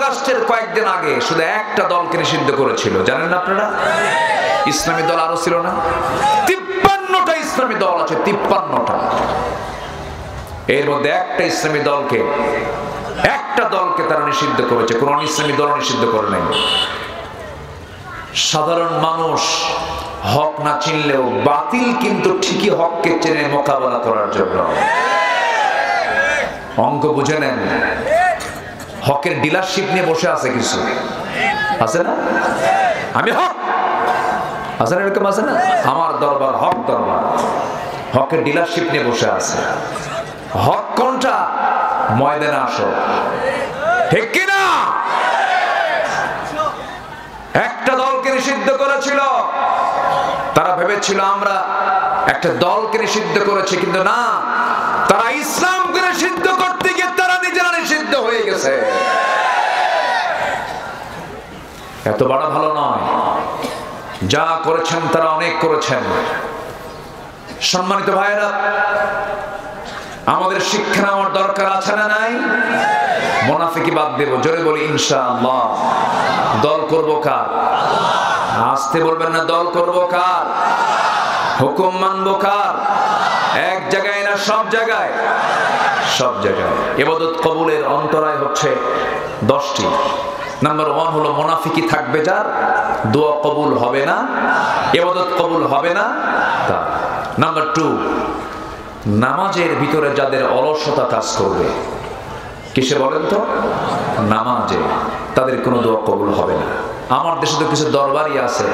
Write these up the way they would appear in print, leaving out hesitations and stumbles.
আগস্টের কয়েকদিন আগে শুধু একটা দলকে নিষিদ্ধ করেছিল, জানেন না আপনারা? ইসলামী দল আরো ছিল না, 53টা ইসলামী দল আছে, 53টা। এর মধ্যে একটা ইসলামী দলকে, একটা দলকে তারা নিষিদ্ধ করেছে, কোন ইসলামী দল নিষিদ্ধ করে নাই। সাধারণ মানুষ হক না চিনলেও বাতিল কিন্তু ঠিকই হককে চেনে মোকাবেলা করার জন্য। অঙ্ক বুঝে নেন, হকের ডিলারশিপ নিয়ে বসে আছে কিছু, আছে না? আমি হক, আছে না এরকম? আছে না? আমার দরবার হক দরবার, হকের ডিলারশিপ নিয়ে বসে আছে। হক কোনটা? ময়দানে আসো, ঠিক কিনা? একটা দলকে নিষিদ্ধ করেছিল, তারা ভেবেছিল আমরা একটা দলকে নিষিদ্ধ করেছি, কিন্তু না, তারা ইসলামকে নিষিদ্ধ করতে গিয়ে তারা নিজেরা নিষিদ্ধ হয়ে গেছে। এত বড় ভালো নয়, যা করেছেন তারা অনেক করেছেন। সম্মানিত ভাইয়েরা, আমাদের শিক্ষা নেওয়ার দরকার আছে না নাই? মুনাফিকি বাদ দেব, জোরে বলি ইনশাআল্লাহ। দল করব কার? আসতে বলবেন না, দল করব কার? হুকুম মানব কার? এক জায়গায় না সব জায়গায়? সব জায়গায়। ইবাদত কবুলের অন্তরায় হচ্ছে 10টি। নাম্বার 1 হলো মুনাফিকি থাকবে যার, দোয়া কবুল হবে না, ইবাদত কবুল হবে না তা। নাম্বার 2, নামাজের ভিতরে যাদের অলসতা কাজ করবে, কিসে বলেন তো? নামাজে, তাদের কোনো দোয়া কবুল হবে না। আমার দেশে তো কিছু দরবারই আছে,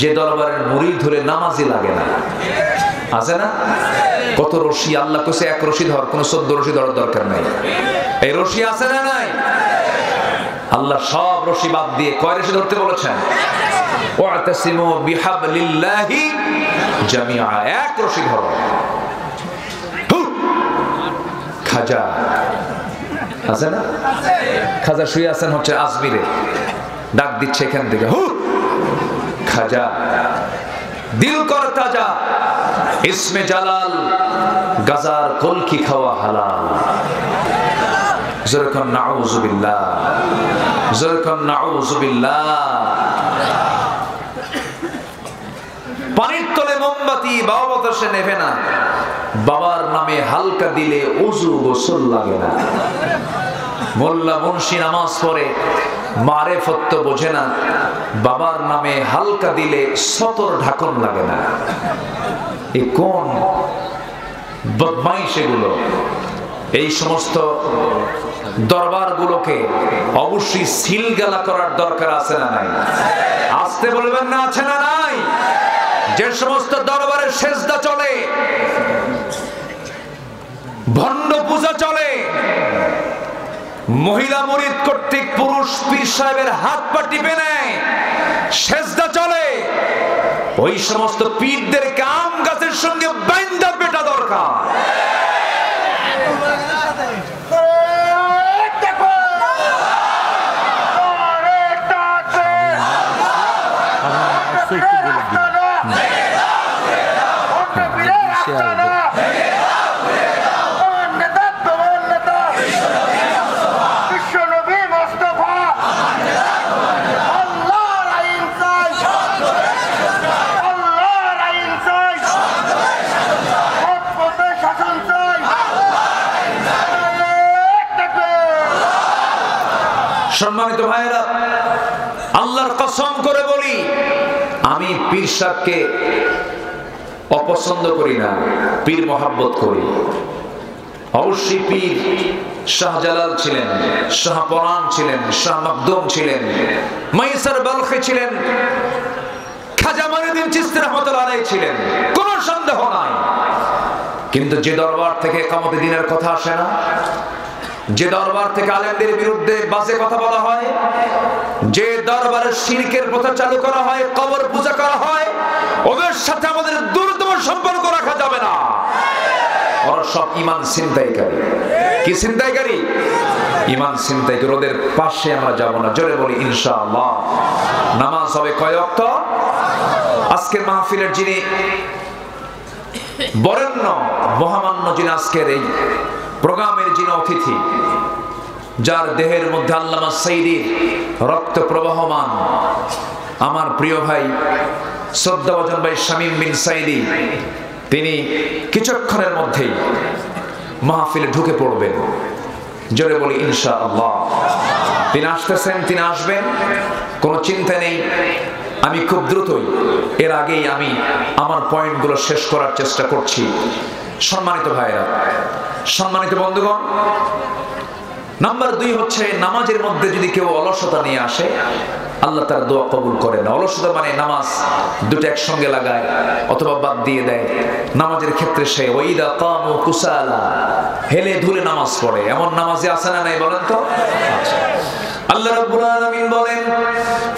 যে দরবারের মুরিদ হলে নামাজই লাগে না, আছে না? কত রশি, আল্লাহ কইছে এক রশি ধর, কোন 14 রশি ধরার দরকার নাই। এই রশি আছে না নাই? আল্লাহ সব রশি বাদ দিয়ে কয় রশি ধরতে বলেছেন? ওয়াতাসিমু বিহাবলিল্লাহি জামিআ, এক রশি ধরো। খাজা আছে না? খাজা শুয়ে আছেন হচ্ছে আজমিরে, ডাক দিচ্ছে এখান থেকে, হু খাজা, দিল কর তাজা, ইসমে জালাল, গাজার কলকি খাওয়া হালাল। যরকন নাউযুবিল্লাহ, যরকন নাউযুবিল্লাহ। পানির তলে মোমবাতি বাবা বাতাসে নেভে না, বাবার নামে হালকা দিলে ওযু গোসল লাগে না। মোল্লা মুন্সি নামাজ পড়ে মারেফত তো বোঝে না, বাবার নামে হালকা দিলে সতর ঢাকন লাগে না। এই কোন বদমাইশ এগুলো! এই সমস্ত দরবারগুলোকে অবশ্যই সিলগালা করার দরকার আছে না নাই? আসতে বলবেন না, আছে না নাই? যে সমস্ত দরবারে সেজদা চলে, ভণ্ড পূজা চলে, মহিলা মুরিদ কর্তৃক পুরুষ পীর সাহেবের হাত পা টিপে নেয়, সেজদা চলে, ওই সমস্ত পীরদের আম গাছের সঙ্গে বাইন্দা পেটা দরকার। সম্মানিত ভাইয়েরা, আল্লাহর কসম করে বলি, আমি পীর সাহেবকে অপছন্দ করি না, পীর মহাব্বত করি। অবশ্যই পীর শাহজালাল ছিলেন, শাহপরান ছিলেন, শাহ মাকদুম ছিলেন, মাইসার বালখি ছিলেন, খাজা মঈনুদ্দিন চিশতি রাহমাতুল্লাহ আলাইহি ছিলেন, কোনো সন্দেহ নাই। কিন্তু যে দরবার থেকে ইকামতে দ্বীনের কথা আসে না, যে দরবার থেকে আলেমদের বিরুদ্ধে বাজে কথা বলা হয়, যে দরবারে শিরকের প্রথা চালু করা হয়, কবর পূজা করা হয়, ওদের সাথে আমাদের দূরতম সম্পর্ক রাখা যাবে না। ওরা সব ঈমান ছিনতাইকারী। কি ছিনতাইকারী? ঈমান ছিনতাইকারী। ওদের পাশে আমরা যাব না। জোরে বলি ইনশাআল্লাহ। নামাজ হবে কয় ওয়াক্ত? আজকের মাহফিলের যিনি বরেণ্য মহামান্য, যিনি আজকের এই প্রোগ্রামের যিনি অতিথি, যার দেহের মধ্যে আল্লামা সাইদির রক্ত প্রবাহমান, আমার প্রিয় ভাই শ্রদ্ধাভাজন ভাই শামীম বিন সাইদি, তিনি কিছুক্ষণের মধ্যেই মাহফিলে ঢুকে পড়বেন। জোরে বলি ইনশাআল্লাহ। তিনি আসতেছেন, তিনি আসবেন, কোনো চিন্তা নেই। আমি খুব দ্রুতই, এর আগেই আমি আমার পয়েন্টগুলো শেষ করার চেষ্টা করছি। সম্মানিত ভাইরা, সম্মানিত বন্ধুগণ, নাম্বার 2 হচ্ছে নামাজের মধ্যে যদি কেউ অলসতা নিয়ে আসে, আল্লাহ তার দোয়া কবুল করে না। অলসতা মানে নামাজ দুটো একসঙ্গে লাগায় অথবা বাদ দিয়ে দেয়। নামাজের ক্ষেত্রে সে ওয়াইদা কামু কুসালা, হেলে ধুলে নামাজ পড়ে, এমন নামাজে আছে না নাই বলেন তো? আল্লাহ রাব্বুল আলামিন বলেন,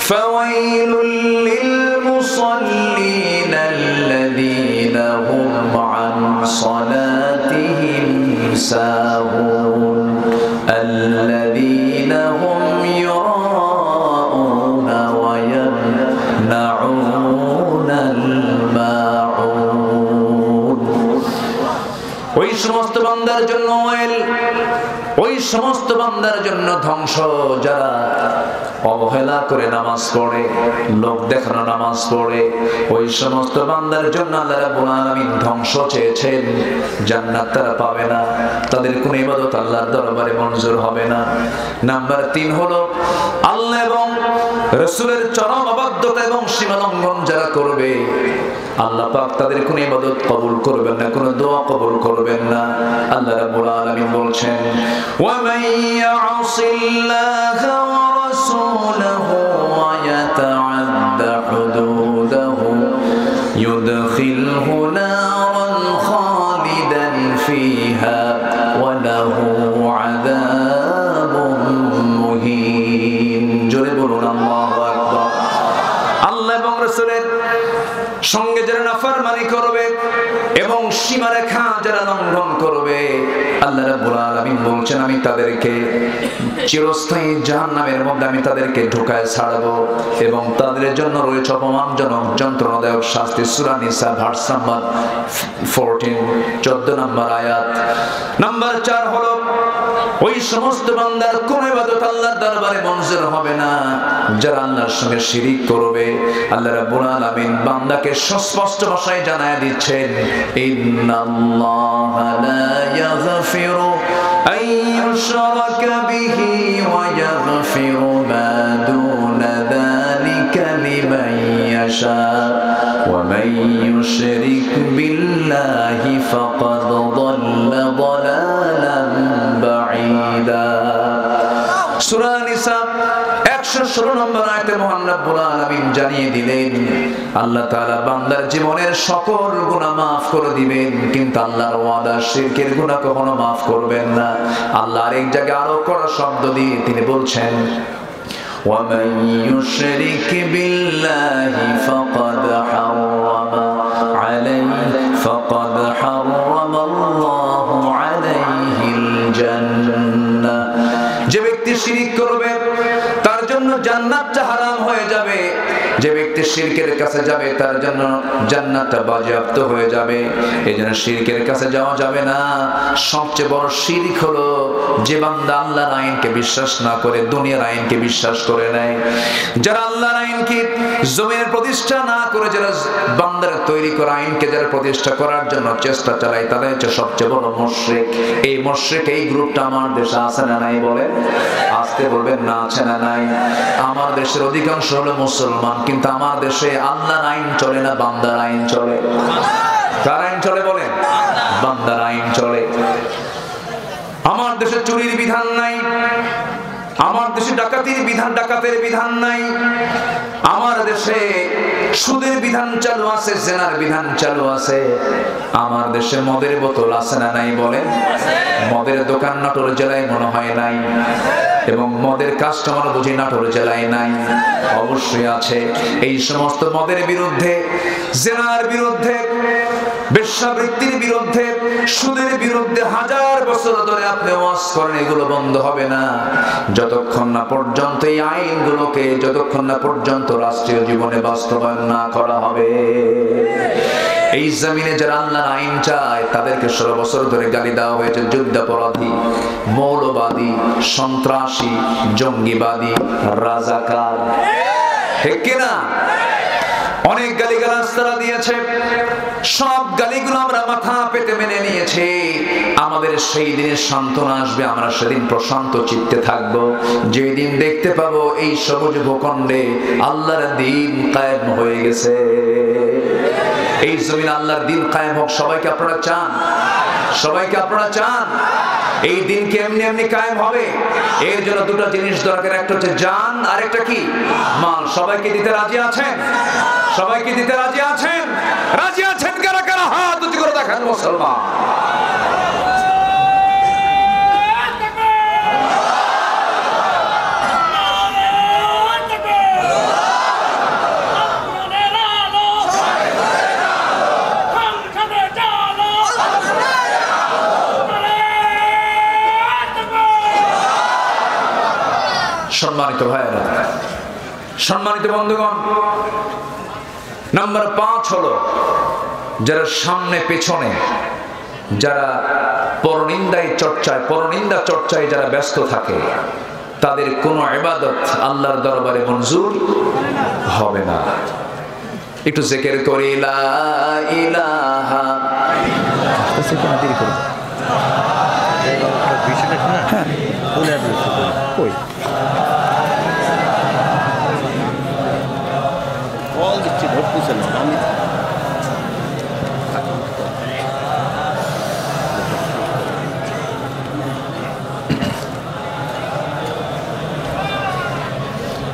ফাওয়াইলুল লিল মুসাল্লিন আল্লাযীনা হুম আন সালাতিহিম সাহুন আল্লাযীনা হুম ইউরাউনা ওয়া ইয়ামনাউনাল মাউন। ওই সমস্ত বান্দার জন্য ওই সমস্ত বান্দার জন্য ধ্বংস যারা অবহেলা করে নামাজ পড়ে, লোক দেখানো নামাজ পড়ে, ওই সমস্ত বান্দার জন্য আল্লাহ রাব্বুল আলামিন ধ্বংস চেয়েছেন। জান্নাত তারা পাবে না, তাদের কোন ইবাদত আল্লাহর দরবারে মঞ্জুর হবে না। নাম্বার 3 হলো আল্লাহ এবং রাসূলের চরম অবাধ্যতা এবং সীমালঙ্ঘন যারা করবে, আল্লাহ পাক তাদের কোন ইবাদত কবুল করবেন না, কোন দোয়া কবুল করবেন না। আল্লাহ রাব্বুল আলামিন বলছেন, ওয়া মান ইয়াসিল্লাহা ওয়া রাসূলাহু ওয়া ইয়াতাআদ্দা হুদুদাহু ইউদখিলহু নারান খালিদান ফিহা ওয়া লাহু আযাবুন মুহিন। জোরে বলুন আল্লাহু আকবার। আল্লাহ এবং রাসূলের সঙ্গে যারা নাফরমানি করবে এবং সীমারেখা যারা লঙ্ঘন করবে, আল্লাহ রাব্বুল আলামিন বলছেন আমি তাদেরকে চিরস্থায়ী জাহান্নামের মধ্যে আমি তাদেরকে ঢুকায় ছাড়বো এবং তাদের জন্য রয়েছে অপমানজনক যন্ত্রণাদায়ক শাস্তি। সূরা নিসা ভার্স নাম্বার 14, 14 নম্বর আয়াত। নাম্বার 4 হলো ওই সমস্ত বান্দার কোন ইবাদত আল্লাহর দরবারে মঞ্জুর হবে না যারা আল্লাহর সঙ্গে শিরিক করবে। আল্লাহ রাব্বুল আলামিন বান্দাকে সুস্পষ্ট ভাষায় জানায় দিচ্ছেন, ইন্নাল্লাহা লা ইয়াগফিরু আন ইউশরাকা বিহি ওয়া ইয়াগফিরু মা দুনা যালিকা লিমান ইয়াশা ওয়া মান ইউশরিক বিল্লাহি ফাকাদ দাল্লা দালালান বাঈদা। সূরা নিসা 116 নম্বর আয়াতে মহান রব্বুল আলামিন জানিয়ে দিলেন আল্লাহ তাআলা বান্দার জীবনের সকল গুনাহ maaf করে দিবেন, কিন্তু আল্লাহর ওয়াদা শিরকের গুনাহ কখনো maaf করবেন না। আল্লাহ আরেক জায়গায় আরো কড়া শব্দ দিয়ে তিনি বলছেন, ওয়া মান ইউশরিক বিল্লাহি ফাকাদ হারামা আল্লাহু আলাইহিল জান্নাহ। যে ব্যক্তি শিরক করবে তার জন্য জান্নাতটা হারাম হয়ে যাবে। যে ব্যক্তি শিরকের কাছে যাবে তার জন্য জান্নাতটা বাজেয়াপ্ত হয়ে যাবে। এজন্য শিরকের কাছে যাওয়া যাবে না। সবচেয়ে বড় শিরক হলো যে বান্দা আল্লাহর আইনকে বিশ্বাস না করে দুনিয়ার আইনকে বিশ্বাস করে নেয়। যারা আল্লাহর আইনকে জমিনের প্রতিষ্ঠা না করে যারা বান্দার তৈরি করা আইনকে যারা প্রতিষ্ঠা করার জন্য চেষ্টা চালায়, তারা হচ্ছে সবচেয়ে বড় মুশরিক। এই মুশরিক এই গ্রুপটা আমার দেশে আছে না নাই বলে? আসতে বলবেন না আছে না নাই? আমার দেশের অধিকাংশ হলো মুসলমান, কিন্তু আমার দেশে আল্লাহর আইন চলে না, বান্দার আইন চলে। কার আইন চলে বলেন? বান্দার আইন চলে। আমার দেশে চুরির বিধান নাই, আমার দেশে ডাকাতের বিধান নাই, আমার দেশে সুদের বিধান চালু আছে, জেনার বিধান চালু আছে। আমার দেশে মদের বোতল আছে না নাই বলেন? মদের দোকান নাটোর জেলায় মনে হয় নাই, এবং মদের কাস্টমার বুঝি নাটোর জেলায় নাই। অবশ্যই আছে। এই সমস্ত মদের বিরুদ্ধে, জেনার বিরুদ্ধে, বেশ্যাবৃত্তির বিরুদ্ধে, সুদের বিরুদ্ধে হাজার বছর ধরে আপনি ওয়াজ করেন, এগুলো বন্ধ হবে না যতক্ষণ না পর্যন্ত এই আইনগুলোকে, যতক্ষণ না পর্যন্ত রাষ্ট্রীয় জীবনে বাস্তবায়ন না করা হবে। এই জমিনে যারা আল্লাহর আইন চায় তাদেরকে 16 বছর ধরে গালি দেওয়া হয়েছে যুদ্ধাপরাধী, মৌলবাদী, সন্ত্রাসী, জঙ্গিবাদী, রাজাকার। ঠিক কিনা? অনেক গালিগালাজ তারা দিয়েছে। সব গালিগুলো আমরা মাথা পেতে মেনে নিয়েছি। আমাদের সেই দিনের সান্ত্বনা আসবে, আমরা সেদিন প্রশান্ত চিত্তে থাকব, যেই দিন দেখতে পাবো এই সবুজ ভূখণ্ডে আল্লাহর দ্বীন কায়েম হয়ে গেছে। এই জমিন আল্লাহর দ্বীন কায়েম হোক। সবাইকে আপনারা চান? সবাইকে আপনারা চান? এই দিনকে এমনি এমনি কায়েম হবে? এর জন্য দুটো জিনিস দরকার, একটা হচ্ছে জান, আর একটা কি? মাল। সবাইকে দিতে রাজি আছেন? সবাইকে দিতে রাজি আছেন? রাজি আছেন কারা কারা? হাত উঁচু করে দেখান মুসলমান। সম্মানিত ভাইয়েরা, সম্মানিত বন্ধুগণ, নাম্বার 5 হলো যারা সামনে পেছনে, যারা পরনিন্দা চর্চায় যারা ব্যস্ত থাকে, তাদের কোনো ইবাদত আল্লাহর দরবারে মঞ্জুর হবে না। একটু জিকির করি লা ইলাহা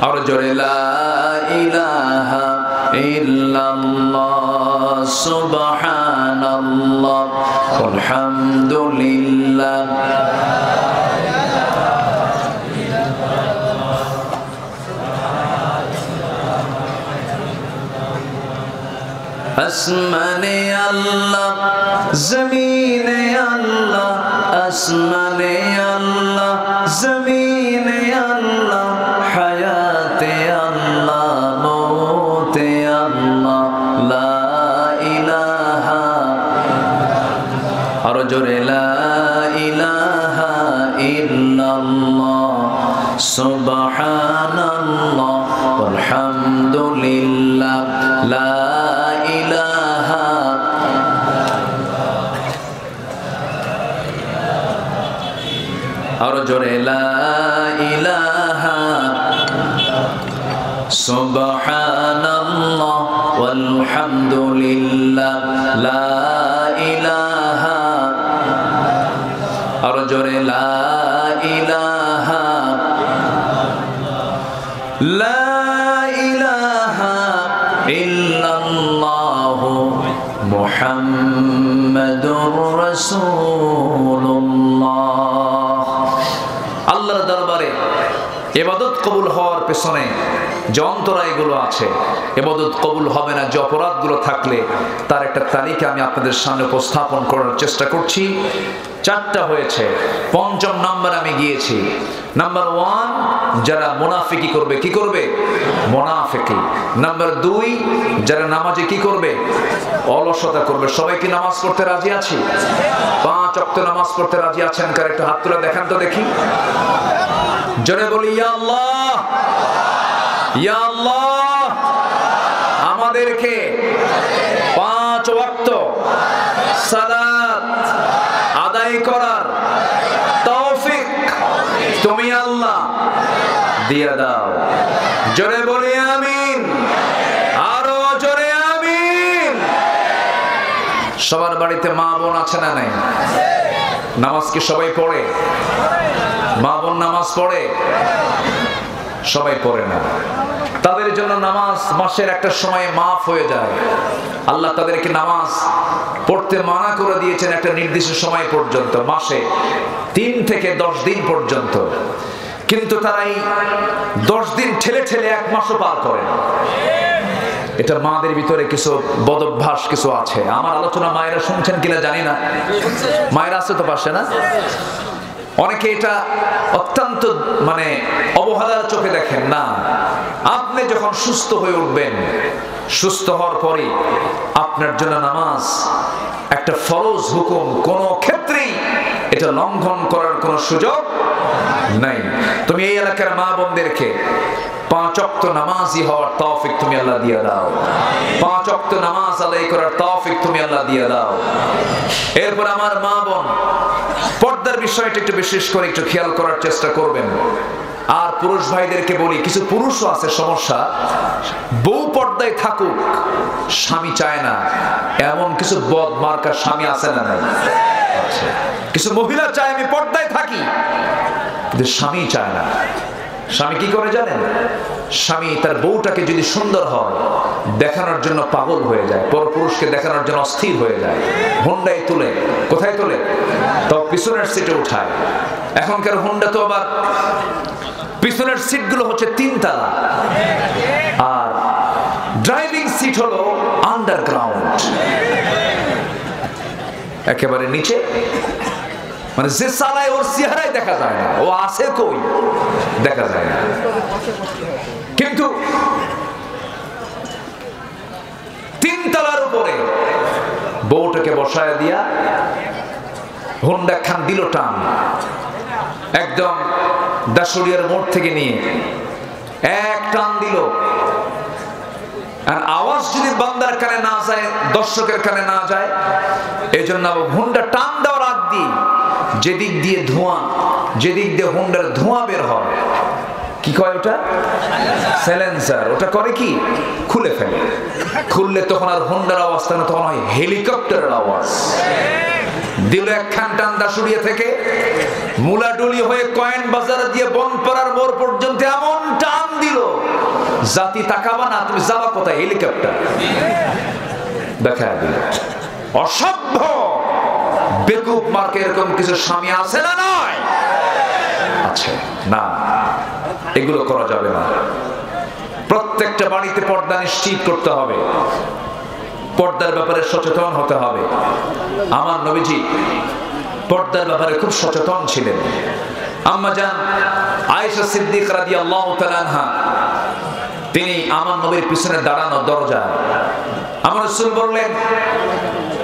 और जोड़े ला इलाहा इल्लल्लाह सुबहानल्लाह वल्हम्दुलिल्लाह আসমানে আল্লাহ জমিনে আল্লাহ, আসমানে আল্লাহ জমিনে আল্লাহ, হায়াতে আল্লাহ মৌতে আল্লাহ, লা ইলাহা, আর জোরে লা ইলাহা ইল্লাল্লাহ সুবহানাল্লাহ ওয়ালহামদুলিল্লাহ, লা ইলাহা, আর জোরে লা ইলাহা সুবহানাল্লাহ ওয়ালহামদুলিল্লাহ, লা ইলাহা, আর জোরে লা ইলাহা, লা ইলাহা ইল্লাল্লাহ মুহাম্মাদুর রাসূলুল্লাহ। আল্লাহর দরবারে ইবাদত কবুল হওয়ার পেছনে যে অন্তরায়গুলো আছে, ইবাদত কবুল হবে না যে অপরাধগুলো থাকলে, তার একটা তালিকা আমি আপনাদের সামনে উপস্থাপন করার চেষ্টা করছি। 4টা হয়েছে, 5ম নাম্বার আমি গিয়েছি। নাম্বার 1, যারা মুনাফিকি করবে। কি করবে? মুনাফিকি। নাম্বার 2, যারা নামাজে কি করবে? অলসতা করবে। সবাই কি নামাজ পড়তে রাজি আছি? 5 ওয়াক্ত নামাজ পড়তে রাজি আছেন? কার একটু হাত তুলে দেখান তো দেখি। জোরে বলি ইয়া আল্লাহ, ইয়া আল্লাহ। আমাদেরকে 5 ওয়াক্ত সালাত আদায় করার তৌফিক তুমি আল্লাহ দিয়ে দাও। জোরে বলি আমিন, আরো জোরে আমিন। সবার বাড়িতে মা বোন আছে না নাই? নামাজ কি সবাই পড়ে? মা বোন নামাজ পড়ে? সবাই পড়ে না। তাদের জন্য নামাজ মাসের একটা সময় মাফ হয়ে যায়। আল্লাহ তাদেরকে নামাজ পড়তে মানা করে দিয়েছেন একটা নির্দিষ্ট সময় পর্যন্ত, মাসে 3 থেকে 10 দিন পর্যন্ত। কিন্তু তারা এই 10 দিন ঠেলে ঠেলে 1 মাসও পার করে। এটা মাদের ভিতরে কিছু বদভ্যাস কিছু আছে। আমার আলোচনা মায়েরা শুনছেন কিনা জানি না। মায়েরা আছে তো পাশে না? অনেকে এটা অত্যন্ত অবহেলার চোখে দেখেন না। আপনি যখন সুস্থ হয়ে উঠবেন, সুস্থ হওয়ার পরে আপনি আপনার জন্য নামাজ একটা ফরজ হুকুম, কোন ক্ষেত্রেই এটা লঙ্ঘন করার কোন সুযোগ নাই। তুমি এই এলাকার মা বোনদেরকে 5 ওয়াক্ত নামাজি হওয়ার তৌফিক তুমি আল্লাহ দিয়ে দাও। 5 ওয়াক্ত নামাজ আদায় করার তৌফিক তুমি আল্লাহ দিয়ে দাও। এরপর আমার মা বোন পর্দার বিষয়টা একটু বিশেষ করে একটু খেয়াল করার চেষ্টা করবেন। আর পুরুষ ভাইদেরকে বলি, কিছু পুরুষও আছে সমস্যা, বউ পর্দায় থাকুক স্বামী চায় না, এমন কিছু বদমার্কা স্বামী আছে না নাই? কিছু মহিলা চায় আমি পর্দায় থাকি, কিন্তু স্বামী চায় না। স্বামী কি করে জানেন? স্বামী তার বউটাকে যদি সুন্দর হয় দেখানোর জন্য পাগল হয়ে যায়, পরপুরুষকে দেখানোর জন্য অস্থির হয়ে যায়, হুন্ডায় তুলে, কোথায় তোলে? তো পিছনের সিটে উঠায়। এখনকার হুন্ডা তো আবার পিছনের সিটগুলো হচ্ছে 3 তলা, আর ড্রাইভিং সিট হলো আন্ডারগ্রাউন্ড, একেবারে নিচে, মানে যে চালায় ওর চেহারাই দেখা যায় না, ও আছে কই দেখা যায় না। কিন্তু 3 তলার উপরে বউটাকে বসায় দিয়া হুন্ডা খান দিল টান, একদম দাসুরিয়ার মোড় থেকে নিয়ে এক টান দিল। আর আওয়াজ যদি বান্দার কানে না যায়, দর্শকের কানে না যায়, এই জন্য হুন্ডা টান দেওয়ার আগ দিয়ে যেদিক দিয়ে ধোঁয়া, যেদিক দিয়ে হুন্ডার ধোঁয়া বের হয়, কি কয় ওটা? সাইলেন্সার। ওটা করে কি? খুলে ফেলে। খুললে তখন আর হুন্ডার আওয়াজ থাকে না, তখন হয় হেলিকপ্টারের আওয়াজ। দিল একখান টান দাসুরিয়া থেকে মুলাডুলি হয়ে কয়েন বাজার দিয়ে বনপাড়ার মোড় পর্যন্ত এমন টান দিল, জাতি তাকাবা না, তুমি যাবা কোথায়? হেলিকপ্টার দেখা দিল। অসভ্য বেকুব মার্কে এরকম কিছু স্বামী আছে না? নয় আছে না, এগুলো করা যাবে না। প্রত্যেকটা বাড়িতে পর্দা নিশ্চিত করতে হবে, পর্দার ব্যাপারে সচেতন হতে হবে। আমার নবীজি পর্দার ব্যাপারে খুব সচেতন ছিলেন। আম্মা জান আয়েশা সিদ্দিকা রাদিয়াল্লাহু তাআলা আনহা, তিনি আমার নবীর পিছনে দাঁড়ানো দরজা, আমার রাসূল বললেন,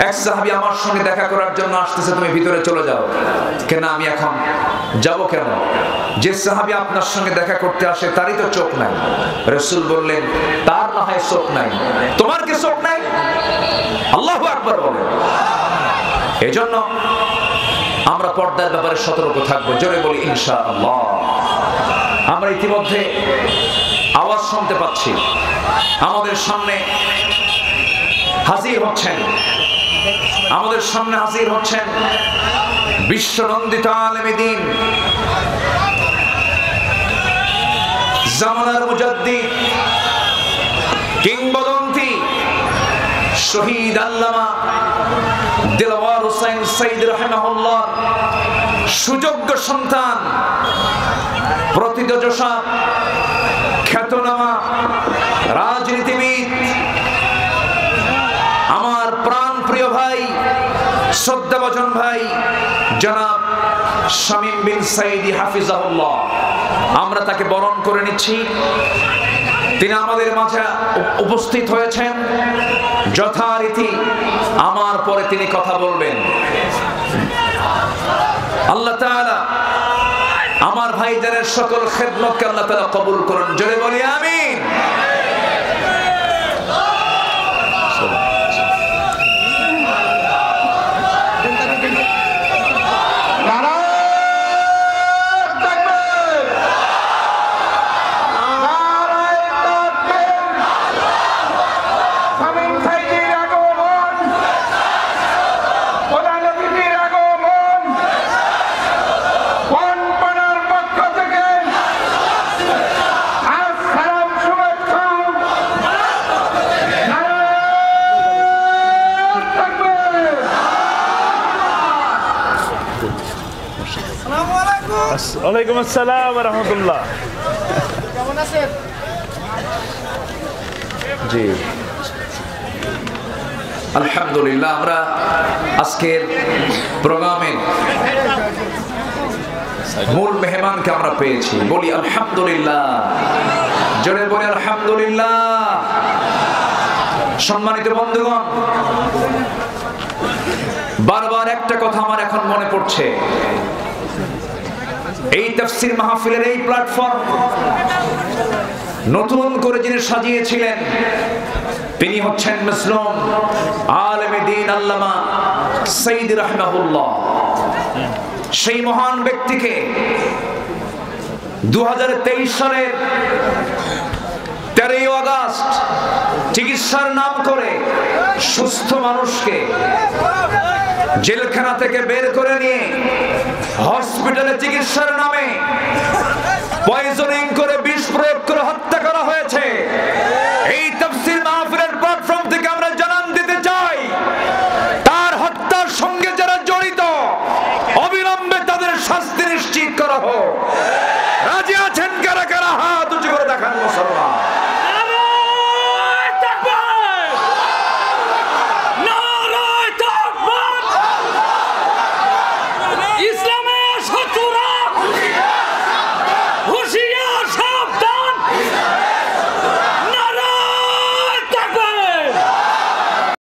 এক সাহাবী আমার সঙ্গে দেখা করার জন্য আসতেছে, তুমি ভিতরে চলে যাও। কেন? আমি এখন যাব কেন? যে সাহাবী আপনার সঙ্গে দেখা করতে আসে তারই তো চোখ নাই। রাসূল বললেন, তার না হয় চোখ নাই, তোমার কি চোখ নাই? আল্লাহু আকবার বলেন। এজন্য আমরা পর্দার ব্যাপারে সতর্ক থাকবো, জোরে বলি ইনশাআল্লাহ। আমরা ইতিমধ্যে আওয়াজ শুনতে পাচ্ছি, আমাদের সামনে হাজির হচ্ছেন, আমাদের সামনে হাজির হচ্ছেন বিশ্বনন্দিত আলেমে দ্বীন, জামানার মুজাদ্দিদ, কিংবদন্তি শহীদ আল্লামা দিলওয়ার হোসেন সাইদ রাহিমাহুল্লাহ সুযোগ্য সন্তান, প্রথিতযশা, খ্যাতনামা রাজনীতিবিদ, আমার প্রাণ প্রিয় ভাই, শ্রদ্ধাভাজন ভাই জনাব শামীম বিন সাঈদী হাফিজাহুল্লাহ। আমরা তাকে বরণ করে নিচ্ছি। তিনি আমাদের মাঝে উপস্থিত হয়েছেন, যথারীতি আমার পরে তিনি কথা বলবেন। আল্লাহ তাআলা আমার ভাইদের সকল খেদমতকে আল্লাহ তাআলা কবুল করুন, জোরে বলি আমিন। ওয়ালাইকুম আসসালাম ওয়া রাহমাতুল্লাহ। কেমন আছেন? জি আলহামদুলিল্লাহ। আমরা আজকের প্রোগ্রামের মূল মেহমানকে আমরা পেয়েছি, বলি আলহামদুলিল্লাহ, জোরে বলি আলহামদুলিল্লাহ। সম্মানিত বন্ধুগণ, বারবার একটা কথা আমার এখন মনে পড়ছে। এই তাফসীর মাহফিলের এই প্ল্যাটফর্ম নতুন করে যিনি সাজিয়েছিলেন তিনি হচ্ছেন মুসলিম আলেমে দ্বীন আল্লামা সঈদ রাহিমাহুল্লাহ। সেই মহান ব্যক্তিকে 2023 সালের 13 আগস্ট চিকিৎসার নাম করে সুস্থ মানুষকে জেলখানা থেকে বের করে নিয়ে হসপিটালে চিকিৎসার নামে পয়জনিং করে বিষ প্রয়োগ করে হত্যা করা হয়েছে। এই তাফসীর মাহফিলের প্ল্যাটফর্ম থেকে আমরা জানান দিতে চাই, তার হত্যার সঙ্গে যারা জড়িত অবিলম্বে তাদের শাস্তি নিশ্চিত করা হোক। রাজি আছেন কারা কারা? হাত উঁচু করে দেখান মুসলমান।